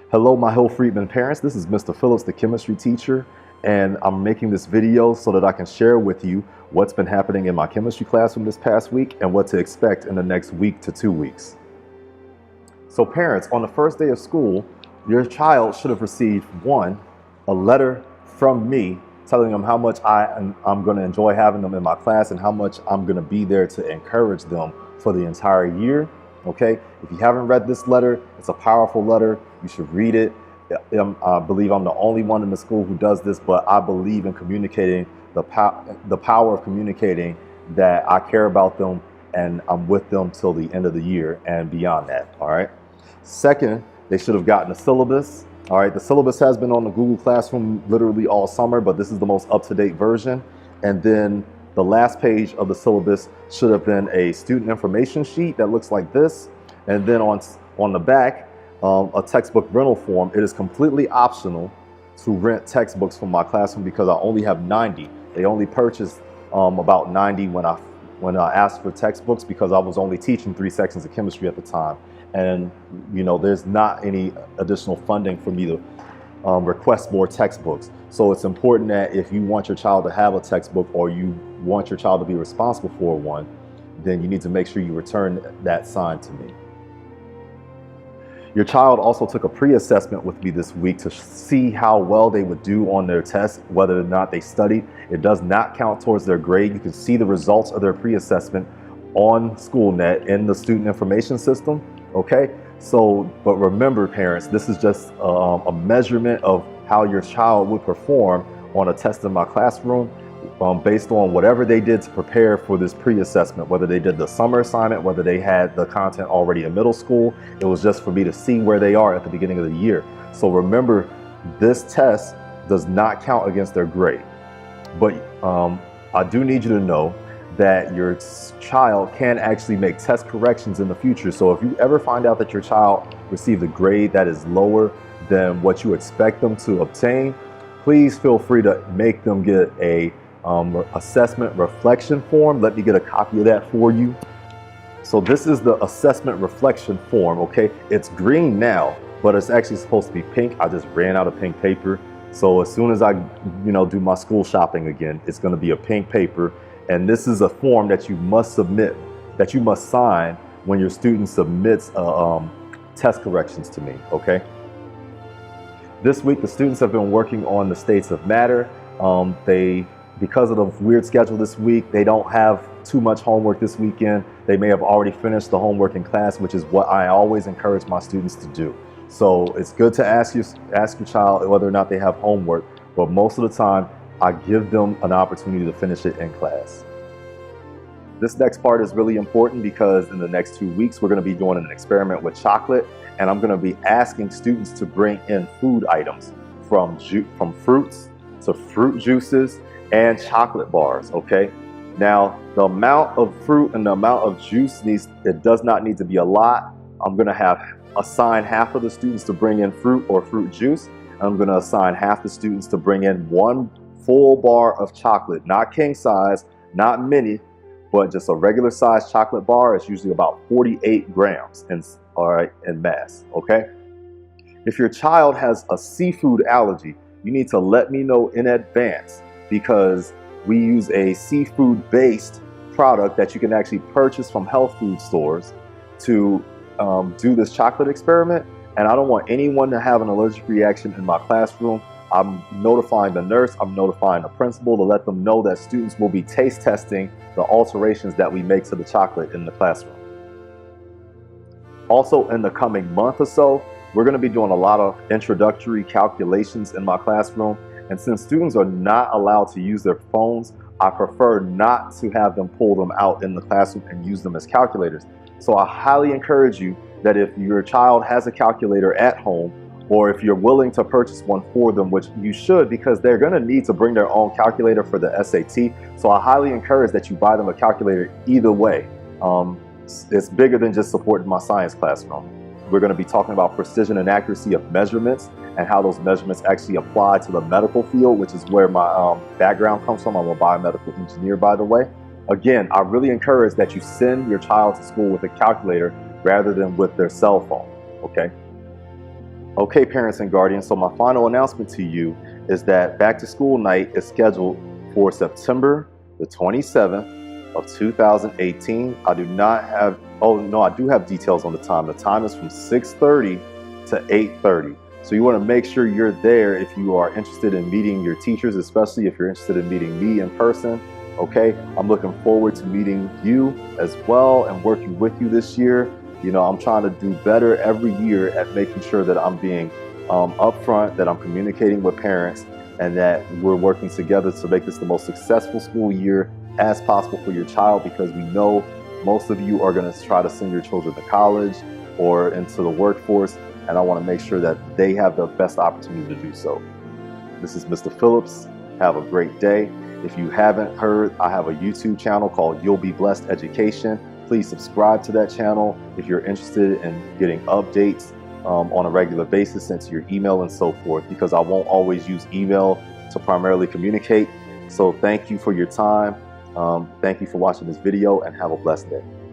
Hello, my Hill Friedman parents. This is Mr. Phillips, the chemistry teacher, and I'm making this video so that I can share with you what's been happening in my chemistry classroom this past week and what to expect in the next week to 2 weeks. So parents, on the first day of school, your child should have received a letter from me telling them how much I'm going to enjoy having them in my class and how much I'm going to be there to encourage them for the entire year. Okay, if you haven't read this letter, it's a powerful letter. You should read it. I believe I'm the only one in the school who does this, but I believe in communicating the power of communicating that I care about them and I'm with them till the end of the year and beyond that. All right. Second, they should have gotten a syllabus. All right. The syllabus has been on the Google Classroom literally all summer, but this is the most up-to-date version. And then the last page of the syllabus should have been a student information sheet that looks like this. And then on the back, a textbook rental form. It is completely optional to rent textbooks from my classroom because I only have 90. They only purchased about 90 when I asked for textbooks because I was only teaching 3 sections of chemistry at the time. And you know, there's not any additional funding for me to request more textbooks. So it's important that if you want your child to have a textbook or you want your child to be responsible for one, then you need to make sure you return that sign to me. Your child also took a pre-assessment with me this week to see how well they would do on their test, whether or not they studied. It does not count towards their grade. You can see the results of their pre-assessment on SchoolNet in the student information system. Okay, so but remember parents, this is just a measurement of how your child would perform on a test in my classroom based on whatever they did to prepare for this pre-assessment, whether they did the summer assignment, whether they had the content already in middle school. It was just for me to see where they are at the beginning of the year. So remember, this test does not count against their grade. But I do need you to know that your child can actually make test corrections in the future. So if you ever find out that your child received a grade that is lower than what you expect them to obtain, please feel free to make them get a assessment reflection form. Let me get a copy of that for you. So this is the assessment reflection form. Okay, it's green now, but it's actually supposed to be pink. I just ran out of pink paper. So as soon as I do my school shopping again, it's going to be a pink paper. And this is a form that you must submit, that you must sign when your student submits test corrections to me. Okay. This week, the students have been working on the states of matter. Because of the weird schedule this week, they don't have too much homework this weekend. They may have already finished the homework in class, which is what I always encourage my students to do. So it's good to ask your child whether or not they have homework, but most of the time, I give them an opportunity to finish it in class. This next part is really important because in the next 2 weeks, we're going to be doing an experiment with chocolate, and I'm going to be asking students to bring in food items from fruits to fruit juices and chocolate bars. Okay. Now, the amount of fruit and the amount of juice it does not need to be a lot. I'm going to assign half of the students to bring in fruit or fruit juice. And I'm going to assign half the students to bring in 1 full bar of chocolate, not king size, not mini, but just a regular size chocolate bar. It's usually about 48 grams in mass. Okay. If your child has a seafood allergy, you need to let me know in advance, because we use a seafood-based product that you can actually purchase from health food stores to do this chocolate experiment. And I don't want anyone to have an allergic reaction in my classroom. I'm notifying the nurse, I'm notifying the principal to let them know that students will be taste testing the alterations that we make to the chocolate in the classroom. Also, in the coming month or so, we're going to be doing a lot of introductory calculations in my classroom. And since students are not allowed to use their phones, I prefer not to have them pull them out in the classroom and use them as calculators. So I highly encourage you that if your child has a calculator at home, or if you're willing to purchase one for them, which you should, because they're going to need to bring their own calculator for the SAT. So I highly encourage that you buy them a calculator either way. It's bigger than just supporting my science classroom. We're going to be talking about precision and accuracy of measurements and how those measurements actually apply to the medical field, which is where my background comes from. I'm a biomedical engineer, by the way. Again, I really encourage that you send your child to school with a calculator rather than with their cell phone, okay? Okay, parents and guardians, so my final announcement to you is that back to school night is scheduled for September the 27th of 2018. I do not have, oh no, I do have details on the time. The time is from 6:30 to 8:30. So you want to make sure you're there if you are interested in meeting your teachers, especially if you're interested in meeting me in person. Okay, I'm looking forward to meeting you as well and working with you this year. You know, I'm trying to do better every year at making sure that I'm being upfront, that I'm communicating with parents, and that we're working together to make this the most successful school year as possible for your child, because we know most of you are going to try to send your children to college or into the workforce, and I want to make sure that they have the best opportunity to do so. This is Mr. Phillips. Have a great day. If you haven't heard, I have a YouTube channel called You'll Be Blessed Education. Please subscribe to that channel if you're interested in getting updates on a regular basis sent to your email and so forth, because I won't always use email to primarily communicate. So thank you for your time. Thank you for watching this video, and have a blessed day.